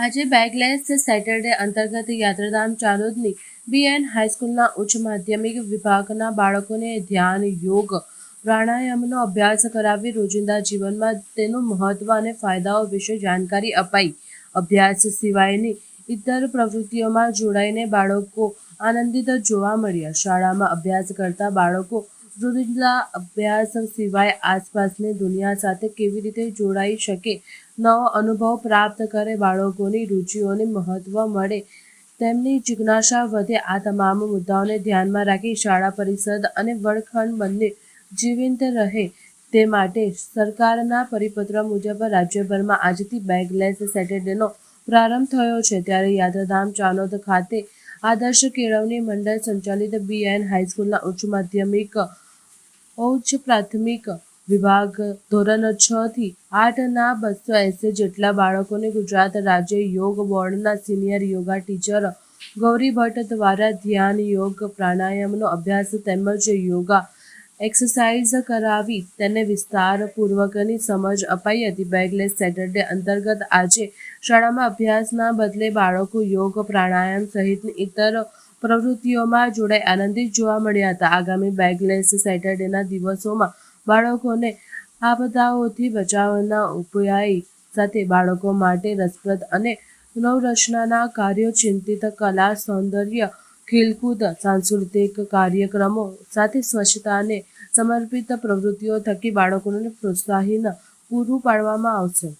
આજે bagless Saturday અંતર્ગત યાત્રાધામ ચાલોદની બીએન હાઈસ્કૂલના ઉચ્ચ માધ્યમિક વિભાગના બાળકોને ધ્યાન, યોગ, પ્રાણાયામનો અભ્યાસ કરાવી રોજિંદા જીવનમાં તેનું મહત્વ અને ફાયદાઓ વિશે જાણકારી અપાઈ. અભ્યાસ સિવાયની ઇતર પ્રવૃત્તિઓમાં જોડાઈને બાળકો આનંદિત જોવા મળ્યા. શાળામાં અભ્યાસ કરતા બાળકો રોજિંદા અભ્યાસ સિવાય આસપાસની દુનિયા સાથે કેવી રીતે જોડાઈ શકે, નવો અનુભવ પ્રાપ્ત કરે, બાળકોની રુચિઓને મહત્વ મળે, તેમની જિજ્ઞાસા વધે, આ તમામ મુદ્દાઓને ધ્યાનમાં રાખી શાળા પરિસર અને વર્ગખંડ બંને જીવંત રહે તે માટે સરકારના પરિપત્ર મુજબ રાજ્યભરમાં આજથી બેગલેસ સેટરડેનો પ્રારંભ થયો છે. ત્યારે યાત્રાધામ ચાલોદ ખાતે આદર્શ કેળવણી મંડળ સંચાલિત બીએન હાઈસ્કૂલના ઉચ્ચ પ્રાથમિક વિભાગ ધોરણ 6 થી 8 ના 280 જેટલા બાળકોને ગુજરાત રાજ્ય યોગ બોર્ડના સિનિયર યોગા ટીચર ગૌરી ભટ્ટ દ્વારા ધ્યાન, યોગ, પ્રાણાયામનો અભ્યાસ તેમજ યોગા એક્સરસાઇઝ કરાવી તેને વિસ્તારપૂર્વકની સમજ અપાઈ હતી. બેગલેસ સેટરડે અંતર્ગત આજે શાળામાં અભ્યાસના બદલે બાળકો યોગ, પ્રાણાયામ સહિતની ઇતર પ્રવૃત્તિઓમાં જોડાઈ આનંદિત જોવા મળ્યા હતા. આગામી બેગલેસ સેટરડેના દિવસોમાં બાળકોને આપદાઓથી બચાવના ઉપાય સાથે બાળકો માટે રસપ્રદ અને નવરચનાના કાર્યો, ચિંતિત કલા, સૌંદર્ય, ખેલકૂદ, સાંસ્કૃતિક કાર્યક્રમો સાથે સ્વચ્છતાને સમર્પિત પ્રવૃત્તિઓ થકી બાળકોને પ્રોત્સાહન પૂરું પાડવામાં આવશે.